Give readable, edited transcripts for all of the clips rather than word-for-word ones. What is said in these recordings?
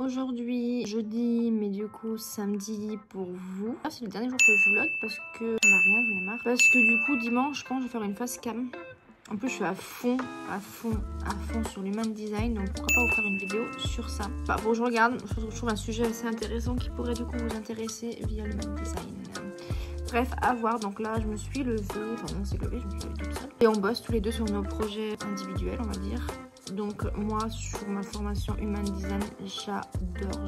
Aujourd'hui, jeudi, mais du coup samedi pour vous. Ah, c'est le dernier jour que je vlog parce que j'en ai rien, j'en ai marre. Parce que du coup dimanche, je pense que je vais faire une face cam. En plus, je suis à fond sur l'human design, donc pourquoi pas vous faire une vidéo sur ça. Enfin, bon, je regarde, je trouve un sujet assez intéressant qui pourrait du coup vous intéresser via l'human design. Bref, à voir. Donc là, je me suis levée, enfin on s'est levé, je me suis levée toute seule. Et on bosse tous les deux sur nos projets individuels, on va dire. Donc moi, sur ma formation Human Design, j'adore.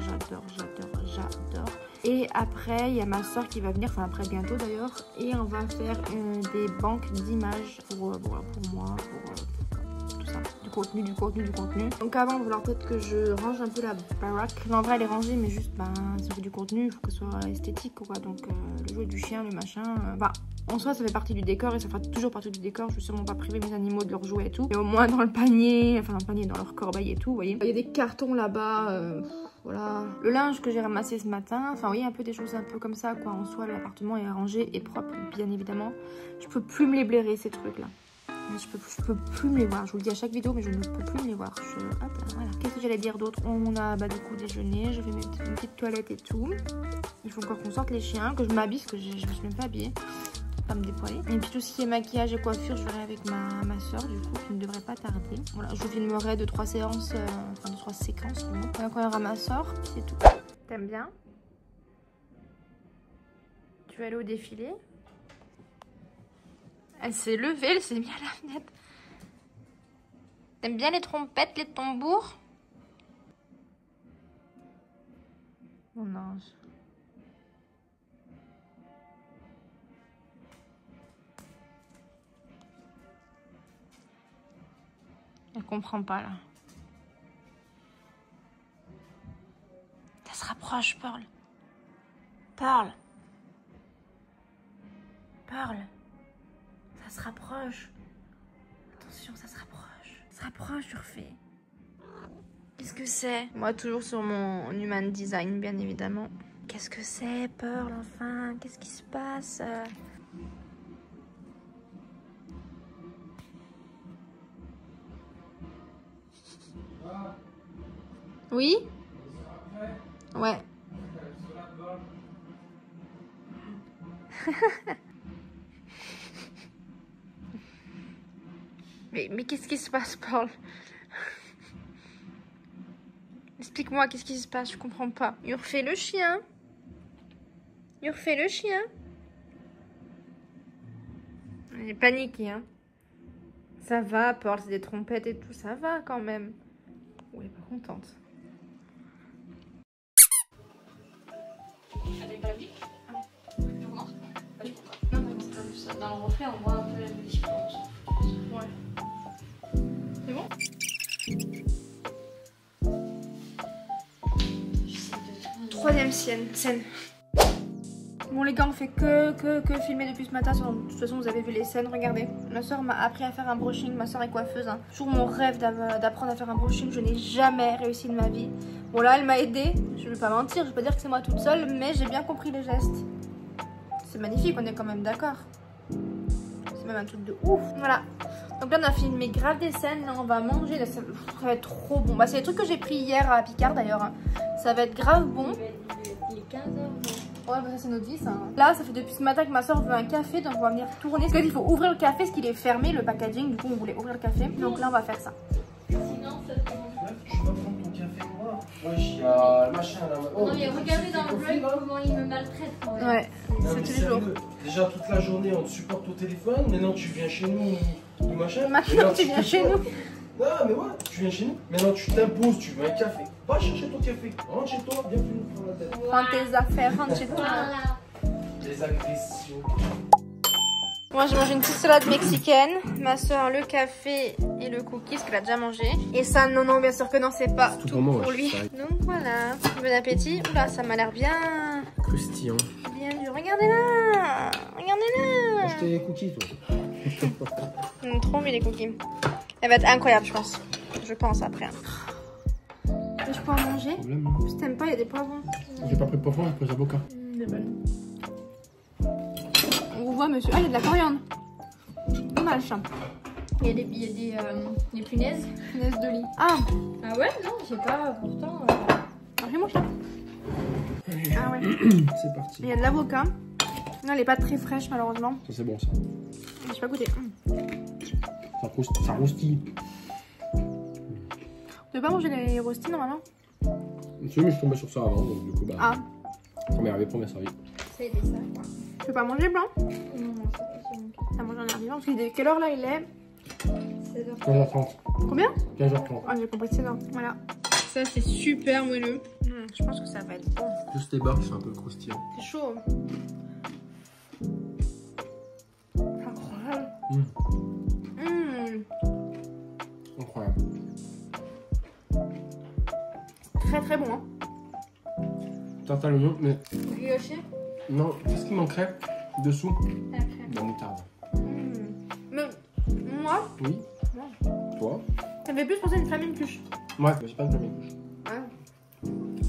Et après, il y a ma soeur qui va venir, enfin après bientôt d'ailleurs. Et on va faire des banques d'images pour moi, pour tout ça. Du contenu. Donc avant, il va falloir peut-être que je range un peu la baraque. Mais en vrai, elle est rangée, mais juste, si on fait du contenu, il faut que ce soit esthétique, quoi. Donc le jouet du chien, le machin, en soi, ça fait partie du décor et ça fera toujours partie du décor. Je vais sûrement pas priver mes animaux de leurs jouets et tout. Mais au moins dans le panier, enfin dans le panier, dans leur corbeille et tout, vous voyez. Il y a des cartons là-bas, voilà. Le linge que j'ai ramassé ce matin, enfin, vous voyez, un peu des choses un peu comme ça, quoi. En soi, l'appartement est rangé et propre, bien évidemment. Je peux plus me les blairer, ces trucs-là. Je peux plus me les voir. Je vous le dis à chaque vidéo, mais je ne peux plus me les voir. Hop là, voilà. Qu'est-ce que j'allais dire d'autre? On a du coup déjeuné. J'ai fait une petite toilette et tout. Il faut encore qu'on sorte les chiens, que je m'habille, parce que je me suis même pas habillée. Pas me dépoiler. Et puis tout ce qui est maquillage et coiffure, je verrai avec ma soeur du coup, qui ne devrait pas tarder. Voilà, je vous filmerai 2-3 séances, enfin 2-3 séquences. Quand il y aura ma soeur, c'est tout. T'aimes bien? Tu vas aller au défilé? Elle s'est levée, elle s'est mise à la fenêtre. T'aimes bien les trompettes, les tambours? Mon ange. Elle comprend pas là. Ça se rapproche, Pearl. Pearl. Ça se rapproche. Attention, ça se rapproche. Ça se rapproche, je refais. Qu'est-ce que c'est? Moi, toujours sur mon human design, bien évidemment. Qu'est-ce que c'est, Pearl, enfin? Qu'est-ce qui se passe? Oui? Ouais. Mais qu'est-ce qui se passe, Paul? Explique-moi, qu'est-ce qui se passe? Je comprends pas. Il refait le chien. Il est paniqué, hein. Ça va, Paul, c'est des trompettes et tout. Ça va quand même. Oui, pas contente. Avec la bique. Tu commences? Non, c'est comme ça. Dans le reflet, on voit un peu la musique. Ouais. C'est bon? Troisième scène. Bon les gars, on fait que filmer depuis ce matin. De toute façon, vous avez vu les scènes, regardez. Ma soeur m'a appris à faire un brushing. Ma soeur est coiffeuse, hein. Toujours mon rêve d'apprendre à faire un brushing. Je n'ai jamais réussi de ma vie. Bon là, elle m'a aidée. Je vais pas mentir, je vais pas dire que c'est moi toute seule, mais j'ai bien compris les gestes. C'est magnifique, on est quand même d'accord. C'est même un truc de ouf. Voilà. Donc là, on a filmé grave des scènes. Là, on va manger. Là, ça va être trop bon. C'est les trucs que j'ai pris hier à Picard d'ailleurs, hein. Ça va être grave bon. Il est 15h. Ouais, ça c'est notre vie ça. Là, ça fait depuis ce matin que ma soeur veut un café, donc on va venir tourner. Parce qu'il faut ouvrir le café, parce qu'il est fermé, le packaging. Du coup, on voulait ouvrir le café. Donc là, on va faire ça. Sinon, ça te tu vas prendre ton café noir. Ouais, il y a le machin là. non, mais regardez dans le vlog comment il me maltraite quand même. Ouais, c'est tous les jours. Déjà, toute la journée, on te supporte au téléphone. Maintenant, tu viens chez nous ou machin. Maintenant, tu viens chez nous. Non, mais ouais, tu viens chez nous. Maintenant, tu t'imposes, tu veux un café. Va chercher ton café. Rentre chez toi, viens plus nous prendre la tête. Prends tes affaires, rentre chez toi. Voilà. Les agressions. Moi, j'ai mangé une petite salade mexicaine. Ma soeur, le café et le cookies qu'elle a déjà mangé. Et ça, non, bien sûr que non, c'est pas tout pour lui. Donc voilà, bon appétit. Oula, ça m'a l'air bien... Croustillant. Bien dur. Regardez-la. Mange tes cookies, toi. Trop mis les cookies. Elle va être incroyable, je pense. Je pense après. Je peux en manger? Si t'aimes pas, il y a des poivrons. J'ai pas pris de poivrons, j'ai pris des avocats. Des bonnes. On vous voit, monsieur. Ah, il y a de la coriandre. Dommage. Il y a des punaises. Punaises de lit. Ah, Ah ouais? Non, je sais pas, pourtant... rien fais mon chat. Ah ouais. C'est parti. Il y a de l'avocat. Non, elle est pas très fraîche malheureusement. Ça c'est bon ça. J'ai pas goûté. Ça roustille. Tu veux pas manger les rostis normalement? Tu sais, mais je tombais sur ça avant, donc du coup, bah. Ah. Premier arrivé, premier servi. Ça a été ça, quoi. Tu veux pas manger blanc? Non, non, c'est pas sûr. T'as mangé en arrivant parce qu'il est quelle heure là? Il est 16h30. 15h30. combien? 15h30. Ah, j'ai compris, c'est là. Voilà. Ça, c'est super moelleux. Je pense que ça va être bon. Juste les barres qui sont un peu croustillants. C'est chaud. Incroyable. Incroyable. Très très bon. Hein. Tarte à l'oignon, mais Brioché? non, qu'est-ce qui manquerait dessous? La crème. De la moutarde. Mais moi, Oui. Non. Toi? ça me fait plus penser à une flamme et une cuche. Ouais, mais j'ai pas de flamme et couche. Ah.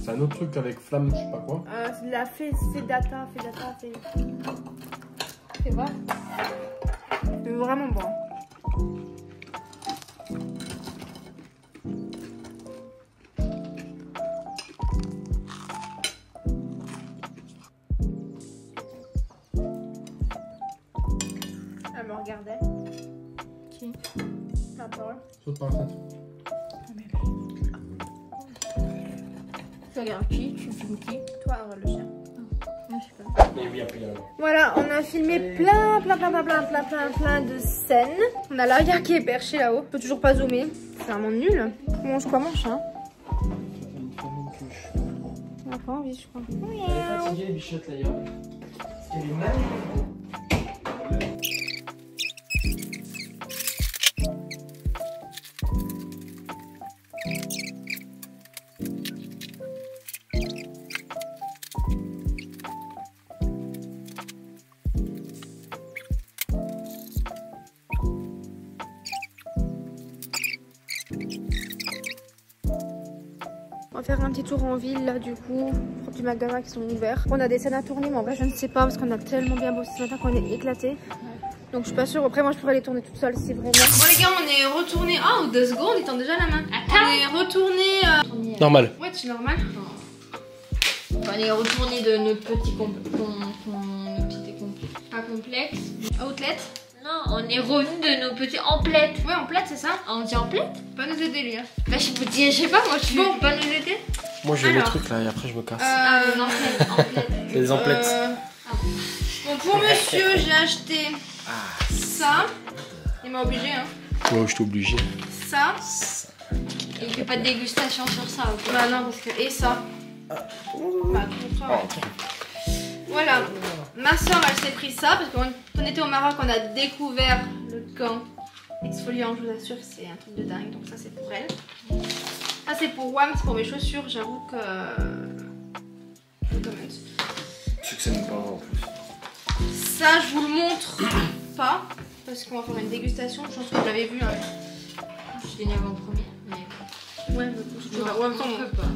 C'est un autre truc avec flamme, je sais pas quoi. C'est de la fedata. C'est vrai? C'est vraiment bon. Elle me regardait. Qui? La parole. Saute par la fenêtre. Tu regardes qui? Tu filmes qui? Toi, le chien. Je sais pas. Mais oui, après il y a. Voilà, on a filmé plein de scènes. On a l'arrière qui est perché là-haut. Je peux toujours pas zoomer. C'est vraiment nul. On mange quoi, mon chien? On a pas envie, je crois. Elle est fatiguée, Bichette, là, parce qu'elle est magnifique. On va faire un petit tour en ville là du coup, pour petits magasins qui sont ouverts. On a des scènes à tourner mais en vrai je ne sais pas parce qu'on a tellement bien bossé ce matin qu'on est éclaté. Donc je suis pas sûre, après moi je pourrais les tourner toute seule si vraiment. Bon les gars on est retourné, oh 2 secondes, il tend déjà la main. On est retourné... Normal. Ouais c'est normal. On est retourné de notre petit complexe. Outlet. Non, on est revenu de nos petits emplettes. Ouais en plate c'est ça. On dit emplettes? Pas nous aider lui. Bah je sais pas, moi tu Bon. peux pas nous aider? Moi j'ai le Alors. truc là et après je me casse. Ah mais non, emplettes. C'est des emplettes. Bon pour monsieur j'ai acheté ça. Il m'a obligé hein. Ouais, je suis obligé. Ça. Il fait pas de dégustation sur ça, ok? Bah non parce que... Et ça. Bah pour toi, ouais. Voilà, ma soeur elle s'est pris ça parce qu'on était au Maroc, on a découvert le gant exfoliant, je vous assure que c'est un truc de dingue, donc ça c'est pour elle. Ça c'est pour WAM, c'est pour mes chaussures, j'avoue que... Tu sais que ça nous parle en plus. Ça je vous le montre pas parce qu'on va faire une dégustation, je pense que vous l'avez vu. Hein. Je suis énervée en premier, mais... Ouais, Non, ouais, on peut pas.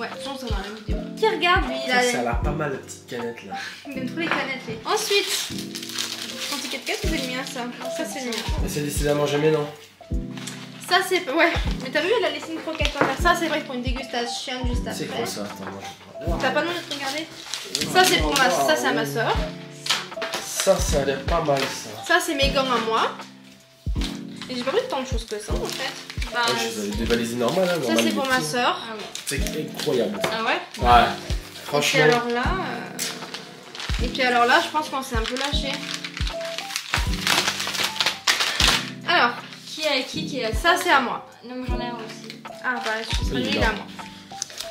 ouais, je pense que ça dans la vidéo. Qui regarde lui, il a... Ça a l'air pas mal la petite canette là. Il aime trop les canettes lui. Ensuite, ton ticket de caisse c'est le mien ça. Ça c'est le mien. Et c'est décidément jamais non. Ça c'est... Ouais, mais t'as vu elle a laissé une croquette par terre. Ça c'est vrai pour une dégustation juste après. C'est quoi ça? Attends, moi je... T'as pas le nom de te regarder? Ça c'est pour ma... Ça c'est à ma soeur. Ça a l'air pas mal ça. Ça c'est mes gants à moi. Et j'ai pas pris tant de choses que ça en fait. Bah, Ouais, je suis des valises normales. Hein, Ça normales, c'est pour des ma petits. soeur. ah oui. C'est incroyable. Ah ouais? Ouais. Et puis Franchement. alors là... Et puis alors là je pense qu'on s'est un peu lâché. Alors, Qui a ça c'est à moi. Non mais j'en ai un aussi. Ah bah je suis Oui, il est à moi.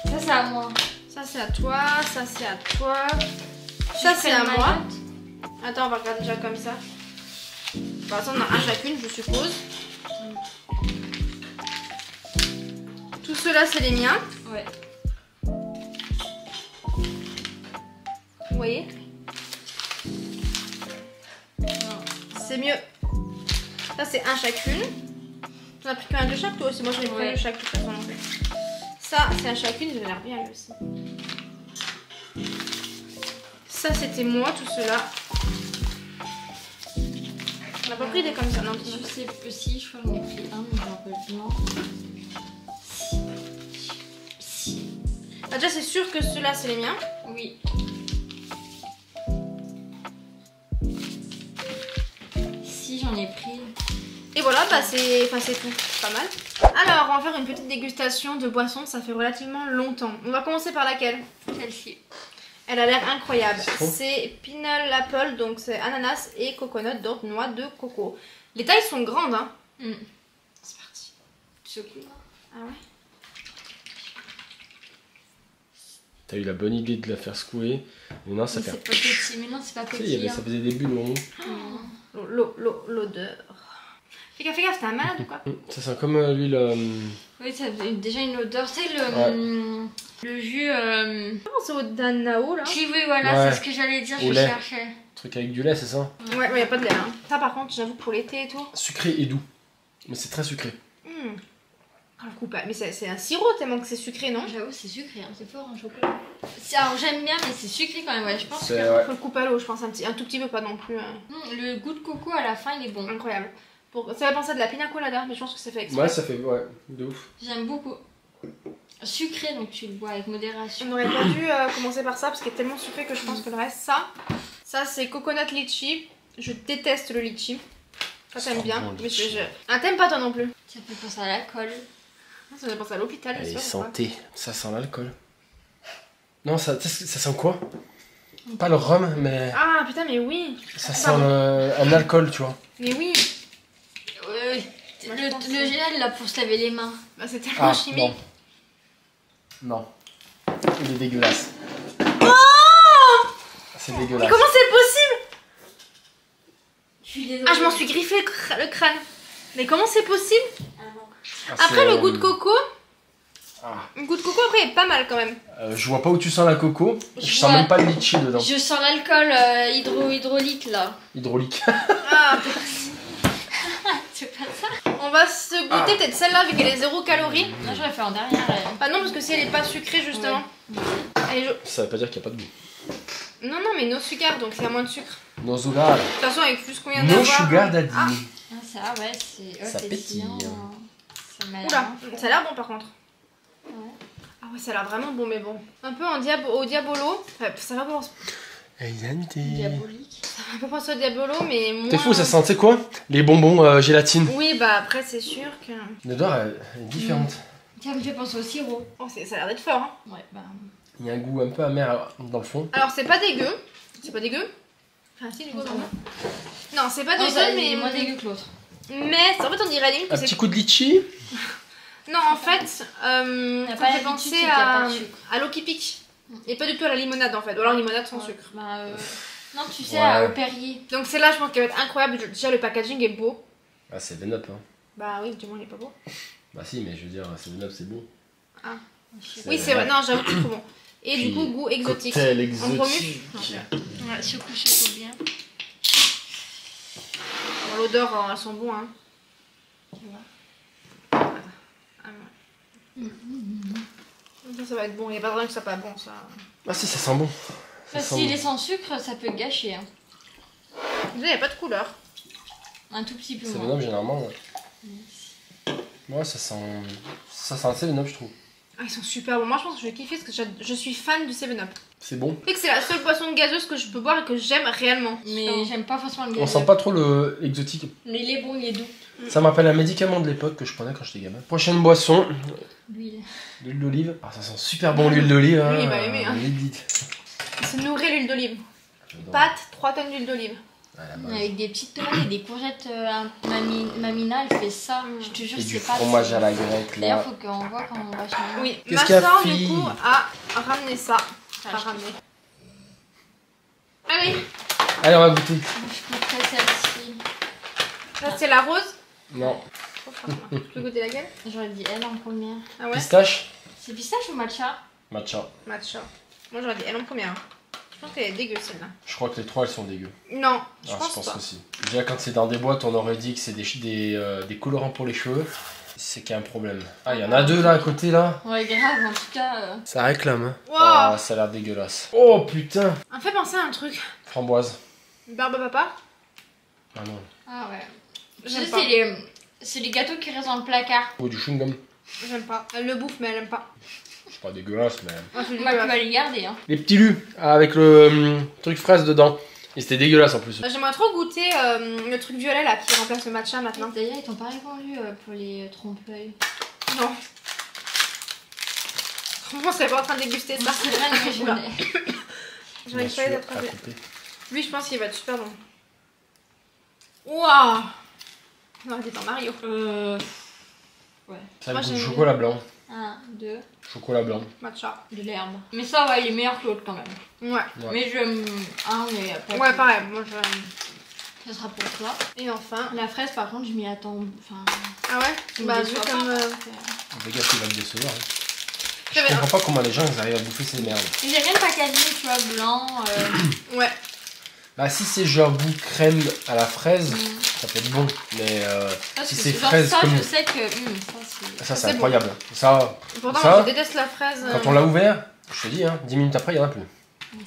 Ça c'est à moi. Ça c'est à toi, ça c'est à toi. Ça c'est à moi. Attends on va regarder déjà comme ça. Bon, attends, on a un chacune je suppose. Tout cela c'est les miens. Ouais. Vous voyez? Non. C'est mieux. Ça c'est un chacune. T'en as pris qu'un de chaque toi aussi. Moi j'en ai pris un de chaque de toute façon. Ça c'est un chacune, il a l'air bien lui aussi. Ça c'était moi tout cela. On n'a pas pris des comme ça, non? Je sais plus si, je crois que j'en ai pris un, mais je me rappelle non. Si. Bah, déjà, c'est sûr que ceux-là, c'est les miens. Oui. Si, j'en ai pris. Et voilà, bah c'est tout. Pas mal. Alors, on va faire une petite dégustation de boissons. Ça fait relativement longtemps. On va commencer par laquelle? Celle-ci. Elle a l'air incroyable. C'est trop. C'est Pineapple, donc c'est ananas et coconut, donc noix de coco. Les tailles sont grandes, hein. C'est parti. Tu secoues là? Ah ouais. T'as eu la bonne idée de la faire secouer. Mais non, ça Mais fait. c'est pas petit. Mais non, c'est pas Tu sais, il y petit. avait, ça faisait des bulles au moment. L'odeur. Fais gaffe, t'es un malade ou quoi? Ça sent comme l'huile. Oui, ça avait déjà une odeur. Tu sais, le jus. C'est au Danao là. Oui, voilà, Ouais. c'est ce que j'allais dire. Au Je lait. cherchais. Truc avec du lait, c'est ça? Ouais, mais y a pas de lait. Hein. Ça, par contre, j'avoue, pour l'été et tout. Sucré et doux. Mais c'est très sucré. Ah, le coup pas. Mais c'est un sirop tellement que c'est sucré, non? J'avoue, c'est sucré, hein, c'est fort en chocolat. Alors j'aime bien, mais c'est sucré quand même. Ouais, je pense que C'est ouais. Faut le couper à l'eau, je pense, un tout petit peu, pas non plus. le goût de coco à la fin, il est bon. Incroyable. Ça va penser à de la pina colada, mais je pense que c'est fait exprès. Ouais, ça fait. Ouais, de ouf. J'aime beaucoup. Sucré, donc tu le bois avec modération. On aurait pas dû commencer par ça parce qu'il est tellement sucré que je pense que le reste, ça c'est coconut litchi. Je déteste le litchi. Toi t'aimes Ça bien, sent bon, le mais litchi. Ah, t'aimes pas toi non plus? Ça fait penser à l'alcool. Ça me fait penser à l'hôpital. Allez, c'est sûr, ou pas? santé. Ça sent l'alcool. Non, ça sent quoi? Pas le rhum, mais. Ah putain, mais oui. Ça sent un alcool, tu vois. Mais oui. Le gel là pour se laver les mains. Bah, c'est tellement chimique. Non. Il est dégueulasse. C'est Mais dégueulasse. comment c'est possible? Je suis désolée. Ah, je m'en suis griffé le crâne. Mais comment c'est possible? Ah, Après, c'est, le goût de coco. Ah. Le goût de coco, après, est pas mal quand même. Je vois pas où tu sens la coco. Je Je sens vois. même pas le litchi dedans. Je sens l'alcool hydraulique là. Hydraulique. Ah, C'est pas ça? on va se goûter peut-être celle-là vu qu'elle est 0 calories. Non, j'aurais fait en dernière. Ah non, parce que si elle est pas sucrée justement. Elle est Ça veut pas dire qu'il n'y a pas de goût. Non, non, mais no sucre, donc il y a moins de sucre. No sugar. De toute façon, avec plus qu'on vient No d'avoir. sugar daddy. Ah, Ah, ça, ouais, c'est. Ça pétillant. pétille. Ça m'a l'air oula, bon. ça a l'air bon par contre. Ouais. Ah ouais, ça a l'air vraiment bon, mais bon. Un peu au diabolo. Ouais, ça va pas Diabolique. penser au diabolo, mais moins. T'es fou, ça sent, tu sais quoi? Les bonbons gélatine. Oui, bah après, c'est sûr que. L'odeur elle est différente. Ça me fait penser au sirop. Oh, ça a l'air d'être fort, hein. Ouais, bah. Il y a un goût un peu amer dans le fond. Alors, c'est pas dégueu. C'est pas dégueu. Enfin, si, du coup, non. Non, c'est pas Oh, dégueu, ça, il mais. est moins dégueu que l'autre. Mais en fait, on dirait limite que Un c'est. petit coup de litchi. Non, en fait, ça pas me la fait litchi, penser c'est qu'il y a pas de sucre. à l'eau qui pique. Et pas du tout à la limonade en fait. Ou alors limonade sans sucre. Bah, non, tu sais, Ouais. au Perrier. Donc celle-là, je pense qu'elle va être incroyable. Déjà, le packaging est beau. Ah, c'est Venop, hein. Bah oui, du moins, il est pas beau. Bah si, mais je veux dire, c'est Venop, c'est bon. Oui, c'est vrai. Non, j'avoue que c'est trop bon. Et Puis, du coup, goût exotique. Cocktail On remue. exotique. Ouais, secoue bien. Bon, l'odeur, elles sont bons, hein. Tu vois. Ah, ouais. Ça va être bon. Il n'y a pas de rien que ça soit pas bon, ça. Ah si, ça sent bon. Ça Enfin, sent s'il bon. est sans sucre, ça peut gâcher. Hein. Déjà, il n'y a pas de couleur. Un tout petit peu C'est moins. Venop généralement, ouais. Ouais, ça sent assez Venop, je trouve. Ah, ils sont super bons. Moi, je pense que je vais kiffer parce que je suis fan du 7-Up. C'est bon. Tu sais que c'est la seule boisson gazeuse que je peux boire et que j'aime réellement. Mais j'aime pas forcément le On gazeux. sent pas trop le exotique. Mais il est bon, il est doux. Ça me rappelle un médicament de l'époque que je prenais quand j'étais gamin. Prochaine boisson, L'huile. l'huile d'olive. Ah, ça sent super bon l'huile d'olive. Hein. Oui, il va aimer, hein. L'huile Il se nourrit l'huile d'olive. J'adore. Pâte, 3 tonnes d'huile d'olive. Ah, la base. Avec des petites tomates et des courgettes. Mamina, elle fait ça. Je te jure, Et c'est du pas. fromage à la grecque D'ailleurs, là. faut qu'on voit quand on va chez nous. Oui, Qu'est-ce ma qu'il y a, soeur, du fille coup, a ramené ça. Ah, A ramené. Allez, Allez, on va goûter. Je goûterai celle-ci. ça c'est la rose. Non. Tu peux goûter laquelle? J'aurais dit elle en première. Ah ouais? Pistache. C'est pistache ou matcha? Matcha. Matcha. Moi j'aurais dit elle en première. Je pense qu'elle est dégueu celle-là. Je crois que les trois elles sont dégueu. Non, je Ah, pense pas. aussi. Déjà quand c'est dans des boîtes, on aurait dit que c'est des colorants pour les cheveux. C'est qu'il y a un problème. Ah, il y en a deux là à côté là. Ouais, grave, en tout cas. Ça réclame, hein. Wow. Ah, ça a l'air dégueulasse. Oh putain. Ça me fait penser à un truc. Framboise. Barbe papa. Ah non. Ah ouais. J'aime Ça, pas. c'est les gâteaux qui restent dans le placard. Ou du chewing-gum. J'aime pas. Elle le bouffe mais elle aime pas. C'est pas dégueulasse, mais. Ah, c'est Bah, tu vas dégueulasse. les garder, hein. Les petits lus avec le truc fraise dedans. Et c'était dégueulasse en plus. J'aimerais trop goûter le truc violet là qui remplace le matcha maintenant. D'ailleurs, ils t'ont pas répondu pour les trompe-l'œil. Non. Franchement, je serais pas en train de déguster ça. C'est vrai, mais je Oula. l'ai. J'aurais Bien failli sûr, d'attraper. à couper. Lui, je pense qu'il va être super bon. Waouh! Non, t'es en Mario. Ouais. Ça Moi, a le goût de j'aime chocolat blanc. 1, 2, Chocolat blanc. Matcha. de l'herbe. Mais ça, ouais, il est meilleur que l'autre quand même. Ouais. Ouais. Mais je. Ah, mais après. Ouais, pareil. Moi, je. Ça sera pour toi. Et enfin. La fraise, par contre, je m'y attends. Enfin. Ah ouais? tu me Bah, déçois vu pas. comme. Le gars, il va te décevoir. Hein. Je J'avais- comprends pas comment les gens ils arrivent à bouffer ces merdes. J'aime bien le packaging, tu vois, blanc. Ouais. Bah, si c'est genre goût crème à la fraise, ça peut être bon. Mais Parce si que c'est genre fraise ça, comme. je sais que. Ça, Ça, c'est c'est bon. incroyable. Ça, Pourtant, Ça, moi, je déteste la fraise. quand on l'a ouvert, je te dis, hein, 10 minutes après, il y en a plus.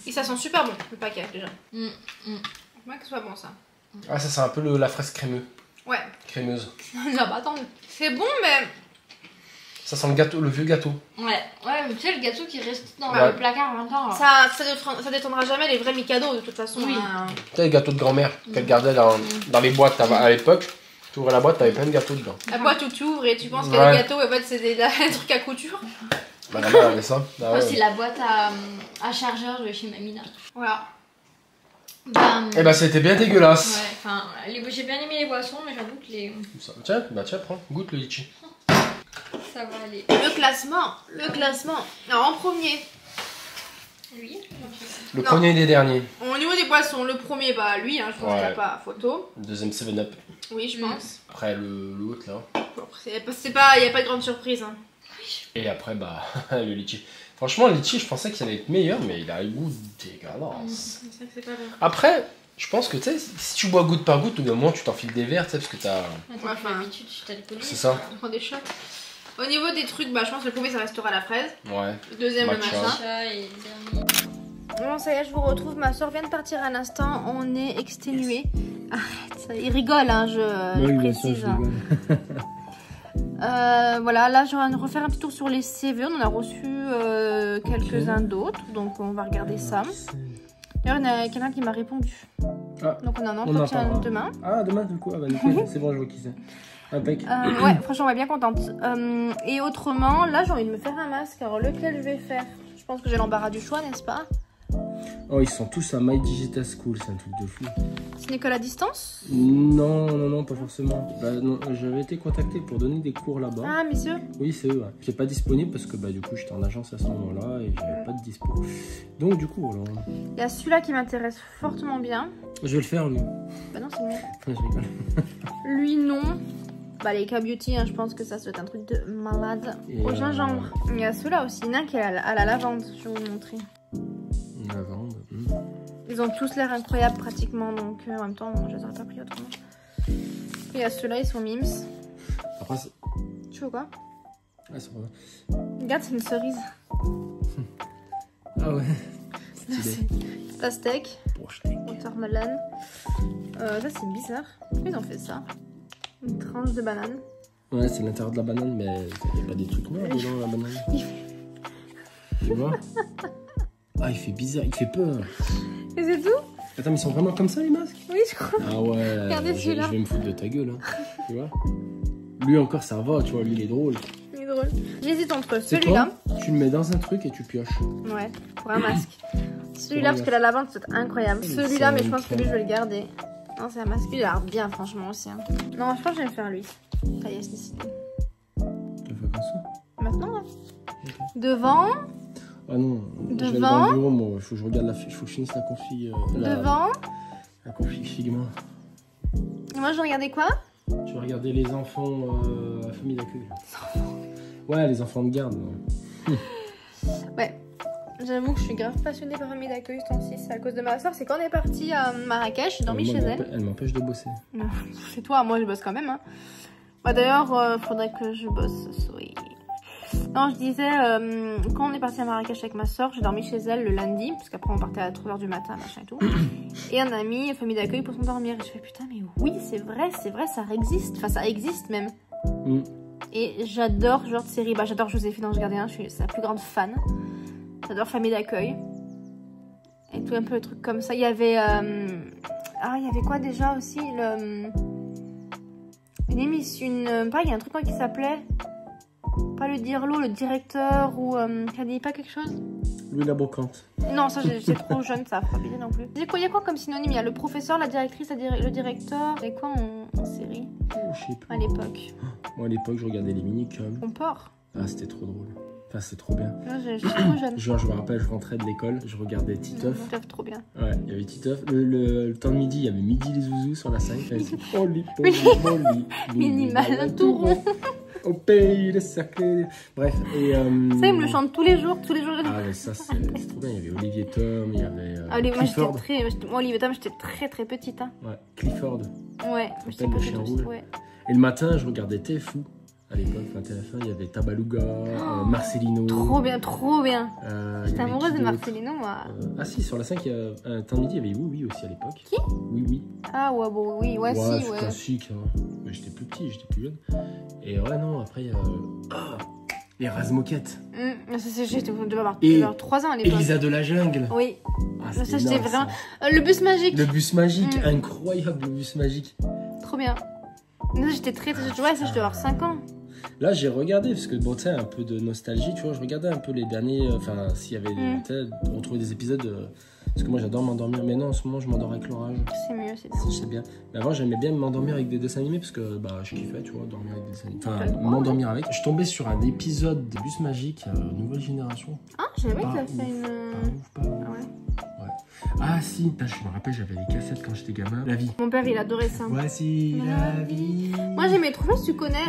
Et ça sent super bon, le paquet déjà. Mm, mm. Moi, que ce soit bon ça. Ah, ça, c'est un peu la fraise Ouais. crémeuse. non, bah attends. C'est bon, mais. Ça sent le gâteau, le vieux gâteau. Ouais, mais tu sais, le gâteau qui reste dans Ouais. le placard 20 ans. Ça détendra jamais les vrais Mikado de toute façon. Oui. hein. Tu sais, les gâteaux de grand-mère qu'elle gardait dans les boîtes à l'époque. Tu ouvrais la boîte, t'avais plein de gâteaux dedans. La boîte où tu ouvres et tu penses qu'il y Ouais. a des gâteaux, et en fait, c'est des trucs à couture. Ma mère avait ça. Ah Moi, ouais. c'est la boîte à chargeur de chez Mamina. Voilà. Bah, Eh ben, c'était bien dégueulasse. ouais, enfin, j'ai bien aimé les boissons, mais j'avoue que les. Tiens, prends, goûte le litchi. Ça va aller. Le classement. Alors, en premier, Lui Le Non. premier des derniers. au niveau des boissons, le premier, bah lui, hein, je pense Ouais. qu'il n'y a pas photo. Le deuxième 7-Up. Oui, je pense. Après, l'autre là. Bon, c'est pas, il n'y a pas de grande surprise. Hein. Et après, bah, le litchi. Franchement, le litchi, je pensais qu'il allait être meilleur, mais il a le goût dégueulasse. C'est vrai que c'est pas bon. Après, je pense que tu sais, si tu bois goutte par goutte, au bout d'un moment, tu t'enfiles des verres, tu sais, parce que t'as. Attends, enfin, l'habitude, je t'alcoolise. C'est ça. On prend des shots. Au niveau des trucs, bah je pense que le premier, ça restera la fraise. Ouais. Le deuxième, Matcha. le machin. Chat et dernier. Bon, ça y est, je vous retrouve. Ma soeur vient de partir à l'instant. On est exténués. Arrête, ça, il rigole, hein, je précise. Voilà, là, je vais refaire un petit tour sur les CV. On en a reçu quelques-uns d'autres. Donc, on va regarder ça. D'ailleurs, il y en a quelqu'un qui m'a répondu. Ah, Donc, on a un on en entretien parlera. demain. Ah, demain, du coup, ah bah nickel, c'est bon, je vois qui c'est. Impec. Ouais, franchement, on est bien contente. Et autrement, là, j'ai envie de me faire un masque. Alors, lequel je vais faire? Je pense que j'ai l'embarras du choix, n'est-ce pas? Oh, ils sont tous à My Digital School, c'est un truc de fou. C'est une école à distance? Non, pas forcément. Bah, non, j'avais été contacté pour donner des cours là-bas. Ah, messieurs. Oui, c'est eux, ouais. J'étais pas disponible parce que bah, du coup, j'étais en agence à ce moment-là et j'avais pas de dispo. Donc, du coup, voilà. Il y a celui-là qui m'intéresse fortement bien. Je vais le faire, lui. Bah non, c'est le mien. Enfin, je rigole. Lui, non. Bah, les K-Beauty, hein, je pense que ça doit être un truc de malade. Et, Au gingembre. Il y a celui-là aussi. Il y en a un qui est à la lavande. Je vais vous montrer. Lavande. Ils ont tous l'air incroyables pratiquement. Donc, en même temps, je les aurais pas pris autrement. Et il y a ceux-là, ils sont mimes. Après, c'est. Tu veux quoi? Ah, c'est pas mal. Regarde, c'est une cerise. Ah ouais. Stylé. Pastèque. Brocheté. Watermelon. Ça, c'est bizarre. Pourquoi ils ont fait ça? Une tranche de banane. Ouais, c'est l'intérieur de la banane, mais il n'y a pas des trucs noirs dedans, la banane. Tu vois? Ah, il fait bizarre, il fait peur. Et c'est tout? Attends, mais ils sont vraiment comme ça, les masques? Oui, je crois. Ah ouais, Regardez je celui-là. vais me foutre de ta gueule, hein. Tu vois? Lui encore, ça va, tu vois, lui, il est drôle. Il est drôle. J'hésite entre C'est celui-là. quoi? Tu le mets dans un truc et tu pioches. Ouais, pour un masque. Celui-là, parce que la lavande, c'est incroyable. Oui, Celui-là, c'est mais je pense que nickel. lui, je vais le garder. Non, c'est un masque. Il a l'air bien, franchement, aussi. Hein. Non, je pense que je vais me faire lui. Ça y est, c'est décidé. Tu le fais comme ça? Maintenant, là. Devant, Ah non, je vais aller Devant. dans le bureau, moi. Il faut que je regarde il faut que je finisse la config. devant. La config Figma. Et moi, je vais regarder quoi? Tu vas regarder les enfants à famille d'accueil. Ouais, les enfants de garde. Ouais. J'avoue que je suis grave passionnée par famille d'accueil ce temps-ci. C'est à cause de ma soeur. C'est quand on est parti à Marrakech, j'ai dormi Moi, chez elle. Elle m'empêche de bosser. Non, c'est toi, moi je bosse quand même. Hein. Bah, d'ailleurs, faudrait que je bosse ce soir. Non, je disais, quand on est parti à Marrakech avec ma soeur, j'ai dormi chez elle le lundi, parce qu'après on partait à 3h du matin, machin et tout. Et on a mis famille d'accueil pour s'endormir. Et je fais putain, mais oui, c'est vrai, ça existe. Enfin, ça existe même. Et j'adore ce genre de série. Bah, j'adore Joséphine Ange Gardien, je suis sa plus grande fan. J'adore Famille d'accueil. Et tout un peu le truc comme ça. Il y avait... il y avait quoi déjà aussi une émission... il y a un truc qui s'appelait... Pas le Dirlo, le directeur ou... ça dit pas quelque chose? Louis la Brocante. Non, ça j'étais trop jeune, ça va pas bien non plus. Il y a quoi comme synonyme? Il y a le professeur, la directrice, le directeur. Il y a quoi en série? Oh, je sais plus. À l'époque. Moi à l'époque je regardais les minicums. On part. Ah c'était trop drôle. Enfin c'était trop bien. J'étais trop jeune. Genre je me rappelle, je rentrais de l'école, je regardais Titeuf. Titeuf, trop bien. Ouais, il y avait Titeuf. Le temps de midi, il y avait Midi les Zouzous sur la 5. Oli, poli, Minimal, tout rond. Au pays des cercles. Bref, et. Ça, il me le chante tous les jours. Ah, mais ça, c'est trop bien. Il y avait Olivier Tom, il y avait. Clifford. Moi, Olivier Tom, j'étais très petite. Hein. Ouais, Clifford. Ouais, j'étais le chien rouge. Ouais. Et le matin, je regardais TF1. À l'époque, enfin, TF1, il y avait Tabaluga, Marcelino. Trop bien. J'étais amoureuse de Marcelino, moi. Ah si, sur la 5, il y a un temps de midi, il y avait Oui aussi à l'époque. Qui? Oui. Ah ouais, bon, oui, ouais, si, ouais. C'est classique, hein. Mais j'étais plus petit, j'étais plus jeune. Et ouais, non, après, il y a... les Razmoquettes. J'étais avoir 3 ans à l'époque. Elisa de la jungle. Oui. Ah, ça, j'étais vraiment... le bus magique. Le bus magique, incroyable, le bus magique. Trop bien. J'étais très... Ouais, ça, je devais avoir 5 ans. Là, j'ai regardé, parce que bon, tu sais, un peu de nostalgie, tu vois, je regardais un peu les derniers, enfin, s'il y avait, tu sais, retrouver des épisodes, parce que moi j'adore m'endormir, mais non, en ce moment je m'endors avec l'orage. C'est mieux, c'est bien. Mais avant, j'aimais bien m'endormir avec des dessins animés, parce que bah, je kiffais, tu vois, dormir avec des dessins animés. Enfin, m'endormir avec. Je tombais sur un épisode des Bus Magiques, Nouvelle Génération. Ah, j'avais que ça fait une. Ah ouais. Ah si, je me rappelle, j'avais les cassettes quand j'étais gamin. La vie. Mon père, il adorait ça. Voici la vie. Moi, j'aimais trop, si tu connais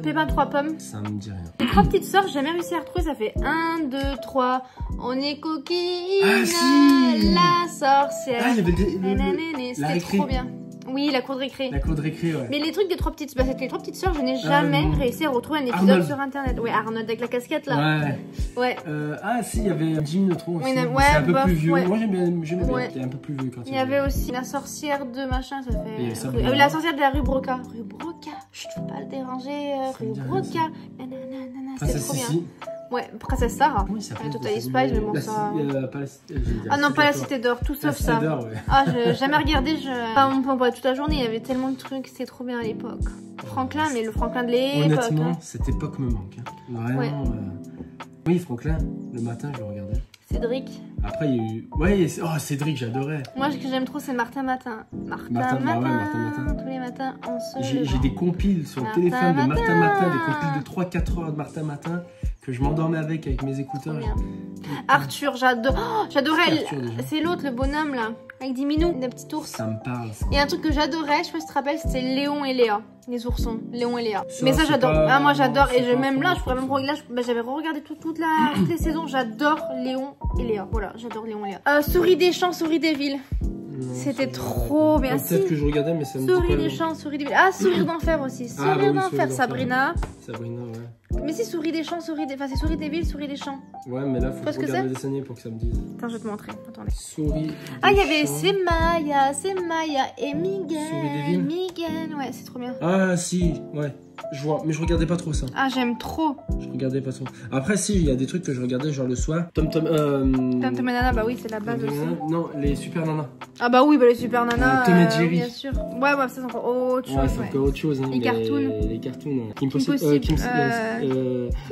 Pépin 3 pommes. Ça me dit rien. Les 3 petites sœurs, j'ai jamais réussi à retrouver. Ça fait 1, 2, 3. On est coquine. Ah si. La sorcière. Ah, il y avait c'était trop bien. Oui, la cour de récré. La cour de récré, ouais. Mais les trucs des 3 petites, bah, c'était les 3 petites sœurs, je n'ai jamais réussi à retrouver un épisode sur internet. Ouais, Arnold avec la casquette là. Ouais. Ah si, il y avait Jimmy Neutron aussi. Ouais, c'est un peu plus vieux. Ouais. Moi j'aimais bien, il était un peu plus vieux quand il y avait aussi la sorcière de machin, ça fait. La sorcière de la rue Broca. Rue Broca, je ne veux pas le déranger. Rue Broca. C'était trop bien. Ouais, Princesse Sarah. Oui, ça fait Totally Spies, mais bon, ça. Ah non, pas la Cité d'Or, tout sauf ça. Ouais. Ah, j'ai jamais regardé, on peut en parler toute la journée, il y avait tellement de trucs, c'était trop bien à l'époque. Franklin, mais le Franklin de l'époque. Honnêtement, cette époque me manque. Hein. Vraiment. Ouais. Oui, Franklin, le matin, je le regardais. Cédric. Après, il y a eu. Ouais, Cédric, j'adorais. Moi, ce que j'aime trop, c'est Martin Matin. Martin Matin. Tous les matins, on se. J'ai des compiles sur le téléphone de Martin Matin, des compiles de 3-4 heures de Martin Matin. Que je m'endormais avec mes écouteurs. Arthur, j'adorais. C'est l'autre, le bonhomme là, avec 10 minous, des petits ours. Ça me parle. Ça. Et un truc que j'adorais, je sais pas si tu te rappelles, c'était Léon et Léa. Les oursons, Léon et Léa. Mais ça, j'adore. Ah, moi, j'adore. Et même là, je pourrais même regarder. J'avais regardé toutes les saisons. J'adore Léon et Léa. Voilà, j'adore Léon et Léa. Souris des champs, Souris des villes. C'était trop bien. Peut-être que je regardais, mais ça me dit Souris des champs, Souris des villes. Ah, Sourire d'enfer aussi. Sourire d'enfer, Sabrina. Sabrina, ouais. Mais si Souris des champs, enfin c'est Souris des villes, Souris des champs. Ouais, mais là, faut que je regarde le dessin animé pour que ça me dise. Attends, je vais te montrer. Attendez. Souris. Ah, il y avait c'est Maya et Miguel. Souris des villes. Miguel, ouais, c'est trop bien. Ah, si, ouais. Je vois, mais je regardais pas trop ça. Ah, j'aime trop. Je regardais pas trop. Après, si, il y a des trucs que je regardais genre le soir. Tom et Nana, bah oui, c'est la base aussi. Non, les Super Nanas. Ah bah oui, bah les Super Nanas. Tom et Jerry. Bien sûr. Ouais, ça c'est encore autre chose. Ouais, c'est encore autre chose. Hein, les cartoons. Les cartoons. Kim Possible.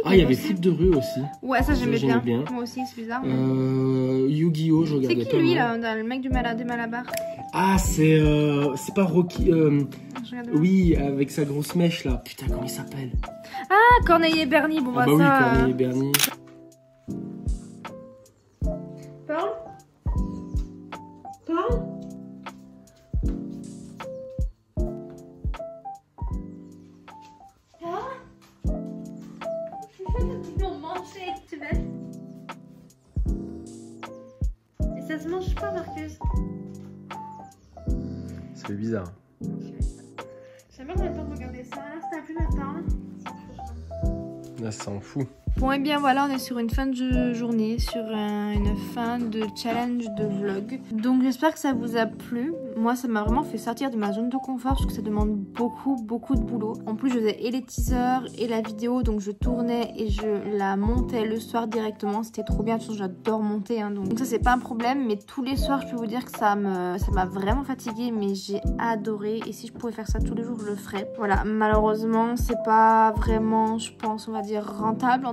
Ah, il y avait Flip de rue aussi. Ouais, ça j'aimais bien. Moi aussi, c'est bizarre. Yu-Gi-Oh, je regardais pas. C'est qui lui là, le mec du Malabar? Ah, c'est pas Rocky. Oui, avec sa grosse mèche là. Putain, comment il s'appelle? Ah, Corneille et Bernie. Bon, bah ça. Oui, Corneille et Bernie. Parle. Ils vont manger, tu veux? Et ça se mange pas, Marcus? Ça fait bizarre. J'aimerais combien de temps de regarder ça. Là, c'était plus maintenant. Là, ça s'en fout. Bon et bien voilà, on est sur une fin de journée, sur une fin de challenge de vlog. Donc j'espère que ça vous a plu. Moi ça m'a vraiment fait sortir de ma zone de confort parce que ça demande beaucoup de boulot. En plus je faisais et les teasers et la vidéo, donc je tournais et je la montais le soir directement. C'était trop bien, de toute façon j'adore monter hein, donc ça c'est pas un problème. Mais tous les soirs je peux vous dire que ça m'a vraiment fatiguée, mais j'ai adoré. Et si je pouvais faire ça tous les jours je le ferais. Voilà, malheureusement c'est pas vraiment, je pense, on va dire rentable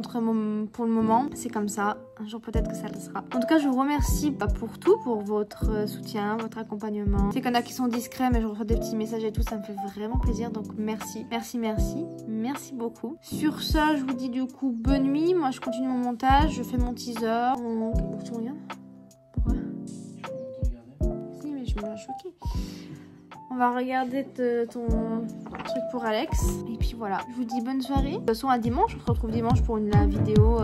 pour le moment. C'est comme ça, un jour peut-être que ça le sera. En tout cas je vous remercie pour tout, pour votre soutien, votre accompagnement. Je sais qu'il y en a qui sont discrets mais je reçois des petits messages et tout, ça me fait vraiment plaisir. Donc merci beaucoup. Sur ça je vous dis du coup bonne nuit. Moi je continue mon montage, je fais mon teaser. Tu regardes? Pourquoi? Si mais je me l'ai choqué. On va regarder ton truc pour Alex. Et puis voilà, je vous dis bonne soirée. De toute façon à dimanche, on se retrouve dimanche pour une vidéo